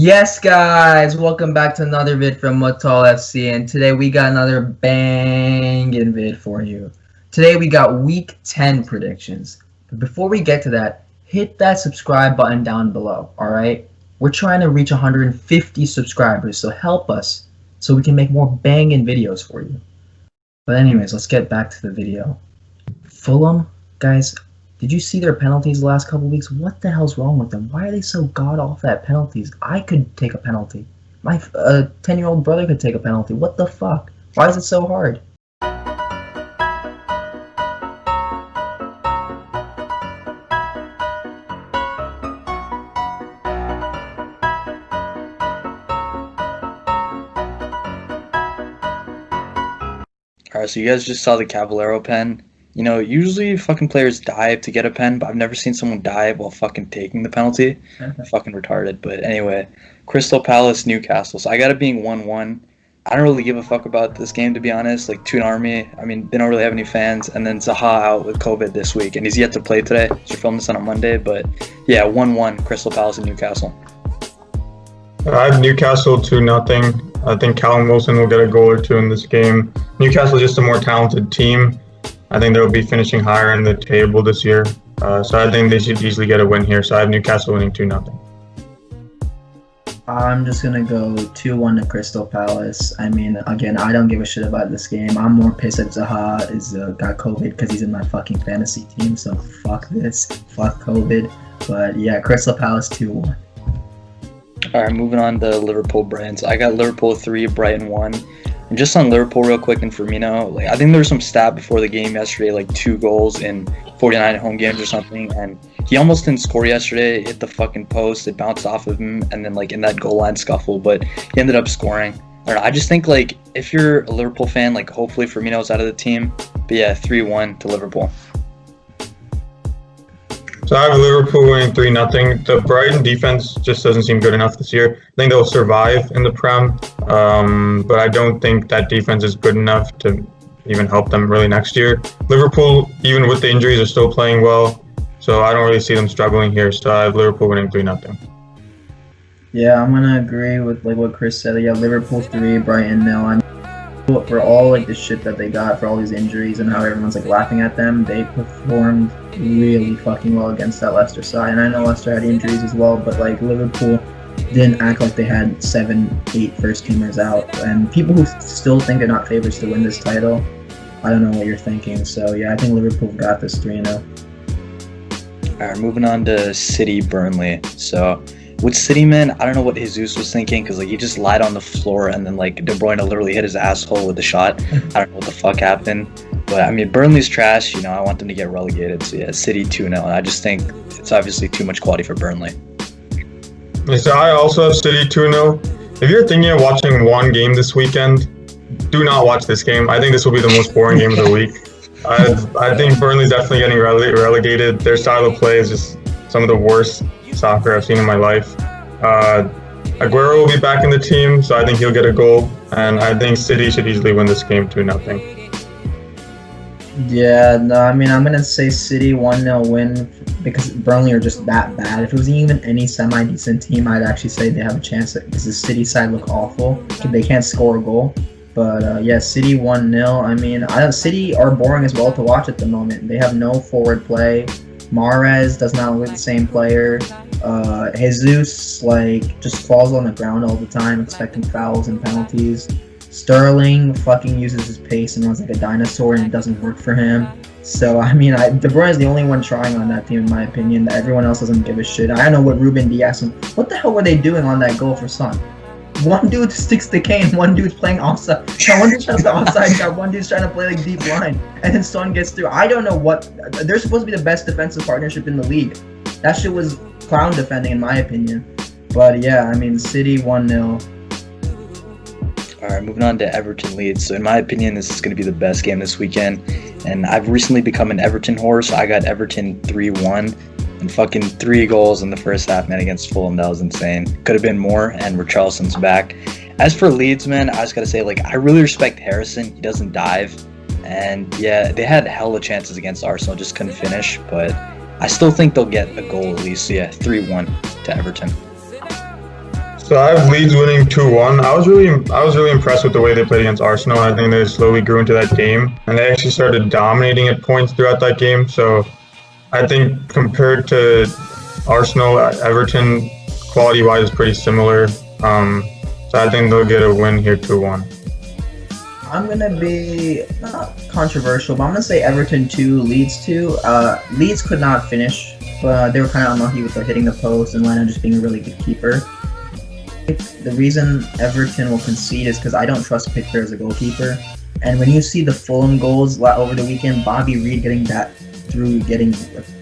Yes, guys, welcome back to another vid from Mutal FC, and today we got another banging vid for you. Today we got Week 10 predictions. But before we get to that, hit that subscribe button down below, alright? We're trying to reach 150 subscribers, so help us so we can make more banging videos for you. But anyways, let's get back to the video. Fulham, guys, did you see their penalties the last couple weeks? What the hell's wrong with them? Why are they so god-awful at penalties? I could take a penalty. My 10-year-old brother could take a penalty. What the fuck? Why is it so hard? Alright, so you guys just saw the Caballero pen. You know, usually fucking players dive to get a pen, but I've never seen someone dive while fucking taking the penalty. Fucking retarded. But anyway, Crystal Palace, Newcastle. So I got it being 1-1. I don't really give a fuck about this game, to be honest. Like, Toon Army, I mean, they don't really have any fans. And then Zaha out with COVID this week, and he's yet to play today. So we're filming this on a Monday. But yeah, 1-1, Crystal Palace and Newcastle. I have Newcastle 2-0. I think Callum Wilson will get a goal or two in this game. Newcastle is just a more talented team. I think they'll be finishing higher in the table this year. So I think they should easily get a win here. So I have Newcastle winning 2-0. I'm just going to go 2-1 to Crystal Palace. I mean, again, I don't give a shit about this game. I'm more pissed that Zaha got COVID because he's in my fucking fantasy team. So fuck this. Fuck COVID. But yeah, Crystal Palace 2-1. All right, moving on to Liverpool Brighton. So I got Liverpool 3, Brighton 1. And just on Liverpool real quick and Firmino, like I think there was some stat before the game yesterday, like 2 goals in 49 home games or something, and he almost didn't score yesterday. It hit the fucking post, it bounced off of him, and then like in that goal line scuffle, but he ended up scoring. I don't know, I just think like if you're a Liverpool fan, like hopefully Firmino's out of the team. But yeah, 3-1 to Liverpool. So I have Liverpool winning 3-0. The Brighton defense just doesn't seem good enough this year. I think they'll survive in the Prem, but I don't think that defense is good enough to even help them really next year. Liverpool, even with the injuries, are still playing well, so I don't really see them struggling here. So I have Liverpool winning 3-0. Yeah, I'm gonna agree with like what Chris said. Yeah, Liverpool 3, Brighton 0. For all like the shit that they got, for all these injuries and how everyone's like laughing at them, they performed really fucking well against that Leicester side. And I know Leicester had injuries as well, but like Liverpool didn't act like they had 7-8 first teamers out. And people who still think they're not favorites to win this title, I don't know what you're thinking. So yeah, I think Liverpool got this 3-0. Alright, moving on to City Burnley. So with City, man, I don't know what Jesus was thinking, because like he just lied on the floor and then like De Bruyne literally hit his asshole with the shot. I don't know what the fuck happened. But I mean, Burnley's trash. You know, I want them to get relegated. So yeah, City 2-0. And I just think it's obviously too much quality for Burnley. So I also have City 2-0. If you're thinking of watching one game this weekend, do not watch this game. I think this will be the most boring game of the week. I think Burnley's definitely getting relegated. Their style of play is just some of the worst soccer I've seen in my life. Aguero will be back in the team, so I think he'll get a goal. And I think City should easily win this game 2-0. Yeah, no, I mean, I'm going to say City 1-0 win because Burnley are just that bad. If it was even any semi-decent team, I'd actually say they have a chance because the City side look awful. They can't score a goal. But yeah, City 1-0. I mean, City are boring as well to watch at the moment. They have no forward play. Mahrez does not look like the same player. Jesus like just falls on the ground all the time, expecting fouls and penalties. Sterling fucking uses his pace and runs like a dinosaur, and it doesn't work for him. So I mean, De Bruyne is the only one trying on that team, in my opinion. Everyone else doesn't give a shit. I don't know what Ruben Diaz and what the hell were they doing on that goal for Son? One dude sticks to Kane, one dude's playing offside. One dude's trying to play offside guard, one dude's trying to play like deep line, and then Son gets through. I don't know what. They're supposed to be the best defensive partnership in the league. That shit was clown defending, in my opinion. But yeah, I mean, City 1-0. Alright, moving on to Everton Leeds. So in my opinion, this is going to be the best game this weekend. And I've recently become an Everton whore, so I got Everton 3-1. And fucking 3 goals in the first half, man, against Fulham. That was insane. Could have been more, and Richarlison's back. As for Leeds, man, I just got to say, like, I really respect Harrison. He doesn't dive. And yeah, they had hella chances against Arsenal, just couldn't finish. But I still think they'll get a goal at least. So yeah, 3-1 to Everton. So I have Leeds winning 2-1. I was really impressed with the way they played against Arsenal. I think they slowly grew into that game, and they actually started dominating at points throughout that game. So I think compared to Arsenal, Everton quality-wise is pretty similar. So I think they'll get a win here 2-1. I'm going to be not controversial, but I'm going to say Everton 2, Leeds 2. Leeds could not finish, but they were kind of unlucky with hitting the post and Leno just being a really good keeper. The reason Everton will concede is because I don't trust Pickford as a goalkeeper. And when you see the Fulham goals over the weekend, Bobby Reed getting that through,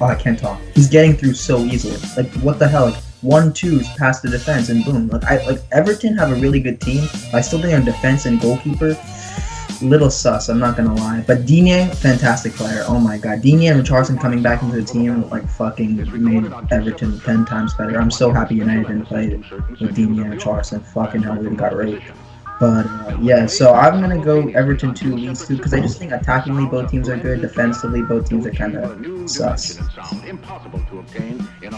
I can't talk. He's getting through so easily. Like, what the hell? Like, 1-2s past the defense and boom. Like Everton have a really good team. I still think on defense and goalkeeper, little sus, I'm not gonna lie. But Digne, fantastic player. Oh my god. Digne and Richarlison coming back into the team fucking made Everton 10 times better. I'm so happy United didn't play with Digne and Richarlison. Fucking hell, we got raped. But yeah, so I'm gonna go Everton 2, Leeds 2, because I just think attackingly both teams are good. Defensively, both teams are kind of sus.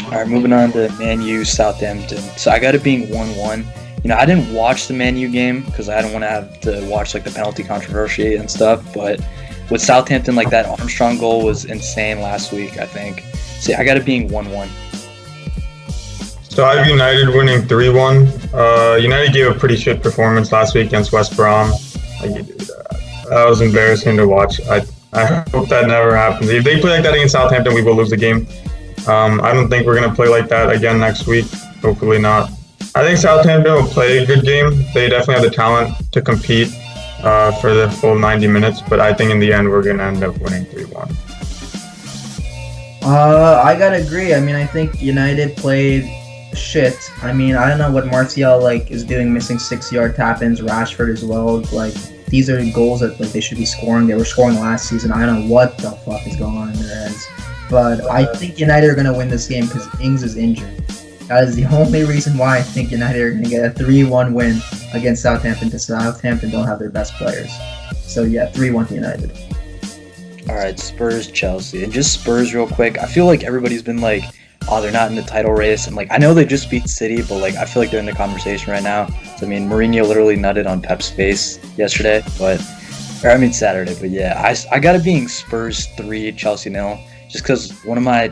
Alright, moving on to Man U, Southampton. So I got it being 1-1. I didn't watch the Man U game because I don't want to have to watch the penalty controversy and stuff. But with Southampton, that Armstrong goal was insane last week, I think. So I got it being 1-1. So I have United winning 3-1. United gave a pretty shit performance last week against West Brom. That was embarrassing to watch. I hope that never happens. If they play like that against Southampton, we will lose the game. I don't think we're going to play like that again next week. Hopefully not. I think Southampton will play a good game. They definitely have the talent to compete for the full 90 minutes, but I think in the end we're going to end up winning 3-1. I gotta agree. I think United played shit. I don't know what Martial is doing, missing 6-yard tap-ins, Rashford as well. These are goals that they should be scoring. They were scoring last season. I don't know what the fuck is going on in their heads. But I think United are going to win this game because Ings is injured. That is the only reason why I think United are going to get a 3-1 win against Southampton, because Southampton don't have their best players. So yeah, 3-1 to United. Alright, Spurs, Chelsea. And just Spurs real quick. I feel like everybody's been oh, they're not in the title race. And I know they just beat City, but I feel like they're in the conversation right now. So Mourinho literally nutted on Pep's face yesterday. Saturday. But yeah, I got it being Spurs 3, Chelsea 0. Just because one of my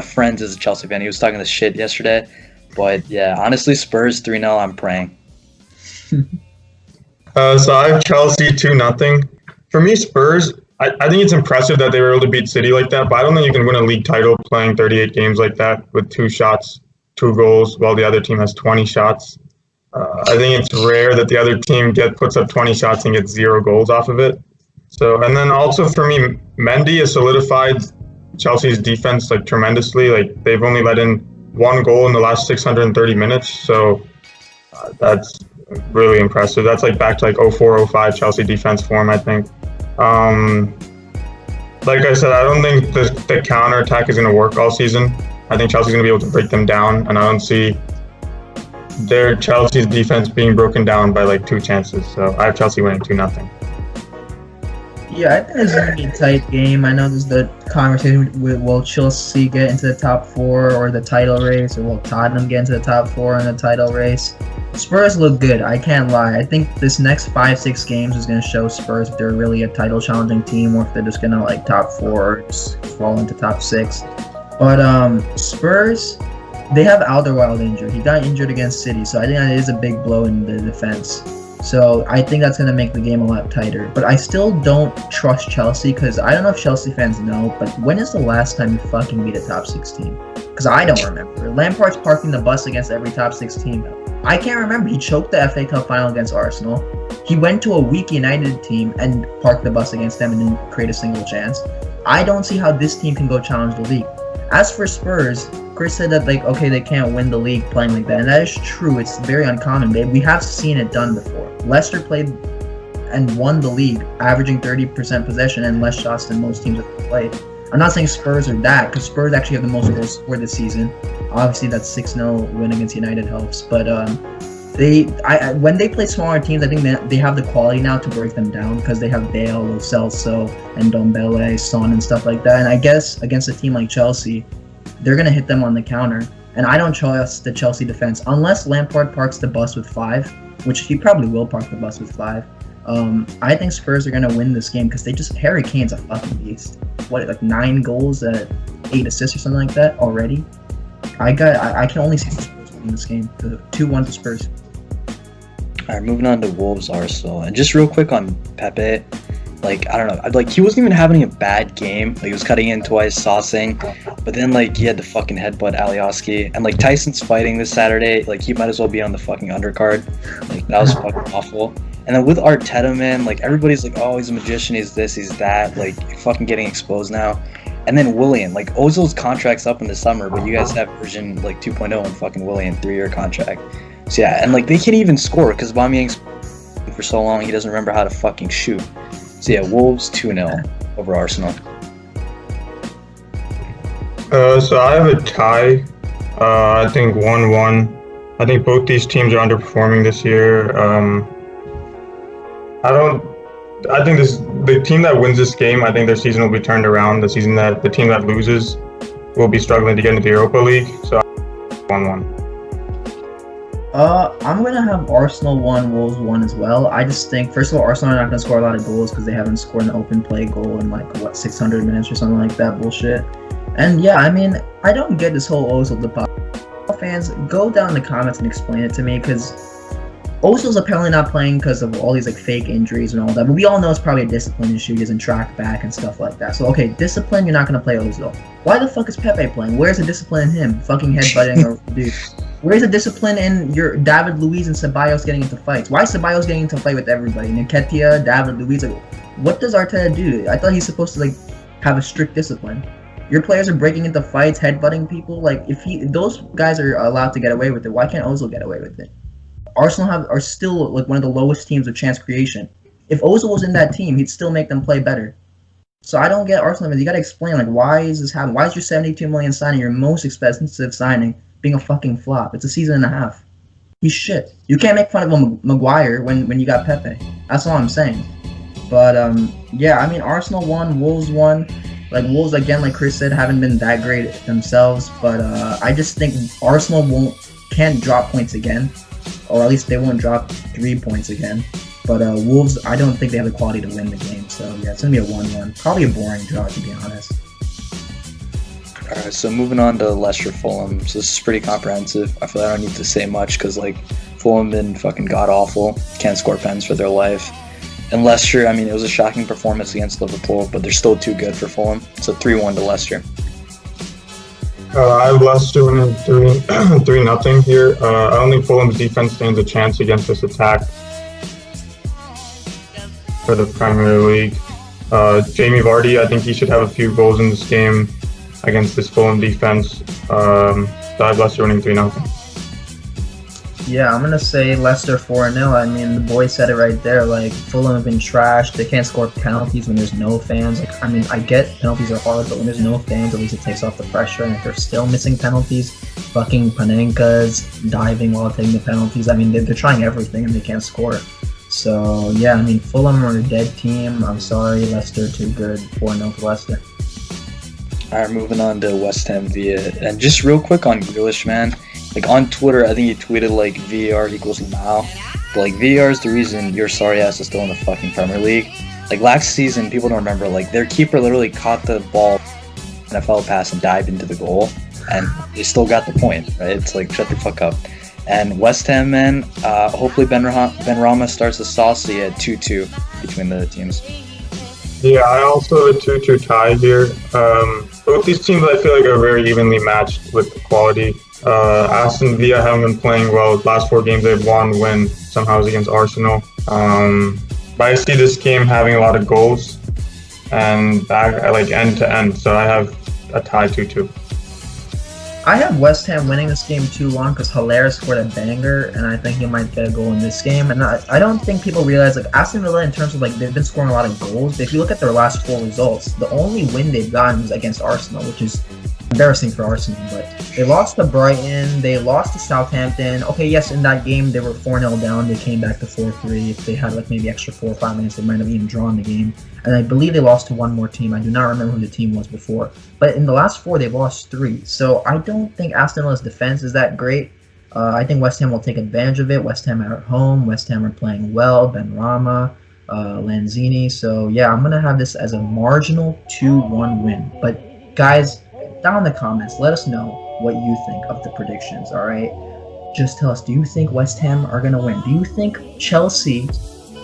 friends is a Chelsea fan. He was talking this shit yesterday. But yeah, honestly, Spurs 3-0, I'm praying. So I have Chelsea 2-0. For me, Spurs, I think it's impressive that they were able to beat City like that, but I don't think you can win a league title playing 38 games like that with 2 shots, 2 goals, while the other team has 20 shots. I think it's rare that the other team puts up 20 shots and gets 0 goals off of it. So, and then also for me, Mendy has solidified Chelsea's defense tremendously. They've only let in 1 goal in the last 630 minutes. So that's really impressive. That's back to 04-05 Chelsea defense form, I think. Like I said, I don't think the counter attack is going to work all season. I think Chelsea's going to be able to break them down, and I don't see Chelsea's defense being broken down by 2 chances. So I have Chelsea winning 2-0. Yeah, I think it's going to be a tight game. I know there's the conversation with will Chelsea get into the top 4 or the title race, or will Tottenham get into the top 4 in the title race. Spurs look good, I can't lie. I think this next 5-6 games is going to show Spurs if they're really a title challenging team or if they're just going to top 4 or just fall into top 6. But Spurs, they have Alderweireld injured. He got injured against City, so I think that is a big blow in the defense. So I think that's going to make the game a lot tighter. But I still don't trust Chelsea, because I don't know if Chelsea fans know, but when is the last time you fucking beat a top 6 team? Because I don't remember. Lampard's parking the bus against every top 6 team. I can't remember. He choked the FA Cup final against Arsenal. He went to a weak United team and parked the bus against them and didn't create a single chance. I don't see how this team can go challenge the league. As for Spurs, Chris said that okay, they can't win the league playing like that, and that is true. It's very uncommon, babe. We have seen it done before. Leicester played and won the league, averaging 30% possession and less shots than most teams have played. I'm not saying Spurs are that, because Spurs actually have the most goals scored this season. Obviously, that 6-0 win against United helps, but when they play smaller teams, I think they have the quality now to break them down, because they have Bale, Lo Celso, and Ndombele, Son, and stuff like that. And I guess against a team like Chelsea, they're going to hit them on the counter. And I don't trust the Chelsea defense unless Lampard parks the bus with 5, which he probably will park the bus with 5. I think Spurs are gonna win this game because Harry Kane's a fucking beast. What, like 9 goals, 8 assists or something like that already? I can only see the Spurs winning this game. 2-1 to Spurs. All right, moving on to Wolves Arsenal, and just real quick on Pepe. Like, I don't know, like he wasn't even having a bad game. Like he was cutting in twice, saucing, but then like he had the fucking headbutt Alioski, and like Tyson's fighting this Saturday. Like he might as well be on the fucking undercard. Like that was fucking awful. And then with Arteta, man, like everybody's like, oh, he's a magician, he's this, he's that. Like fucking getting exposed now. And then Willian, like Ozil's contract's up in the summer, but you guys have version like 2.0 and fucking Willian 3-year contract. So yeah, and like they can't even score because Aubameyang's for so long he doesn't remember how to fucking shoot. So yeah, Wolves 2-0 over Arsenal. So I have a tie. I think 1-1. I think both these teams are underperforming this year. I think the team that wins this game, I think their season will be turned around. The team that loses will be struggling to get into the Europa League. So 1-1. I'm gonna have Arsenal 1, Wolves 1 as well. I just think, first of all, Arsenal are not gonna score a lot of goals because they haven't scored an open play goal in 600 minutes or something like that bullshit. And yeah, I mean, I don't get this whole Ozil debacle. Fans, go down in the comments and explain it to me, because Ozil's apparently not playing because of all these like fake injuries and all that. But we all know it's probably a discipline issue. He doesn't track back and stuff like that. So okay, discipline, you're not gonna play Ozil. Why the fuck is Pepe playing? Where's the discipline in him? Fucking headbutting a dude. Where's the discipline in your David Luiz and Ceballos getting into fights? Why is Ceballos getting into fight with everybody? Nketiah, David Luiz, like, what does Arteta do? I thought he's supposed to like have a strict discipline. Your players are breaking into fights, headbutting people. Like if those guys are allowed to get away with it, why can't Ozil get away with it? Arsenal are still like one of the lowest teams with chance creation. If Ozil was in that team, he'd still make them play better. So I don't get Arsenal. You gotta explain, like, why is this happening? Why is your 72 million signing, your most expensive signing, being a fucking flop? It's a season and a half. He's shit. You can't make fun of Maguire when you got Pepe. That's all I'm saying. But yeah, I mean, Arsenal won, Wolves won. Like Wolves again, like Chris said, haven't been that great themselves. But I just think Arsenal can't drop points again, or at least they won't drop 3 points again. But Wolves, I don't think they have the quality to win the game. So yeah, it's gonna be a 1-1. Probably a boring draw, to be honest. Alright, so moving on to Leicester Fulham. So this is pretty comprehensive. I feel like I don't need to say much because like Fulham been fucking god awful. Can't score pens for their life. And Leicester, I mean, it was a shocking performance against Liverpool, but they're still too good for Fulham. So 3-1 to Leicester. I have Leicester winning 3-0 here. I don't think Fulham's defense stands a chance against this attack for the Premier League. Jamie Vardy, I think he should have a few goals in this game against this Fulham defense. So I have Leicester winning 3-0. Yeah, I'm gonna say Leicester 4-0. I mean, the boy said it right there. Like, Fulham have been trashed. They can't score penalties when there's no fans. Like, I mean, I get penalties are hard, but when there's no fans, at least it takes off the pressure. And if they're still missing penalties, fucking Panenka's diving while taking the penalties. I mean, they're trying everything and they can't score. So yeah, I mean, Fulham are a dead team. I'm sorry, Leicester too good. 4-0 for Leicester. Alright, moving on to West Ham Villa. And just real quick on Grealish, man. Like on Twitter, I think he tweeted like VAR equals now. But like VAR is the reason your sorry ass is still in the fucking Premier League. Like last season, people don't remember, like their keeper literally caught the ball NFL pass and dived into the goal, and they still got the point, right? It's like, shut the fuck up. And West Ham, man, hopefully Ben Rama starts the saucy at 2-2 between the teams. Yeah, I also have a 2-2 tie here. Both these teams I feel like are very evenly matched with quality. Aston Villa haven't been playing well. The last 4 games they've won somehow is against Arsenal. But I see this game having a lot of goals and like end to end. So I have a tie 2-2. I have West Ham winning this game 2-1 because Haller scored a banger, and I think he might get a goal in this game. And I don't think people realize, like, Aston Villa, in terms of, like, they've been scoring a lot of goals. But if you look at their last 4 results, the only win they've gotten is against Arsenal, which is embarrassing for Arsenal. But They lost to Brighton. They lost to Southampton. Okay, yes, in that game they were 4-0 down. They came back to 4-3. If they had like maybe extra 4 or 5 minutes, they might have even drawn the game. And I believe they lost to one more team. I do not remember who the team was before. But in the last 4, they've lost 3. So I don't think Aston Villa's defense is that great. I think West Ham will take advantage of it. West Ham are at home. West Ham are playing well. Benrahma, Lanzini. So yeah, I'm going to have this as a marginal 2-1 win. But guys, down in the comments, let us know what you think of the predictions, all right? Just tell us, do you think West Ham are going to win? Do you think Chelsea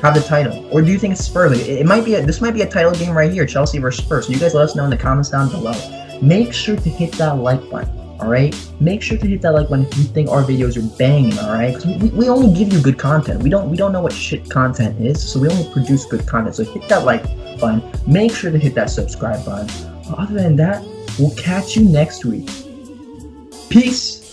have the title? Or do you think it's Spurs? This might be a title game right here, Chelsea versus Spurs. So you guys let us know in the comments down below. Make sure to hit that like button, all right? Make sure to hit that like button if you think our videos are banging, all right? Because we only give you good content. We don't know what shit content is, so we only produce good content. So hit that like button. Make sure to hit that subscribe button. Other than that, we'll catch you next week. Peace.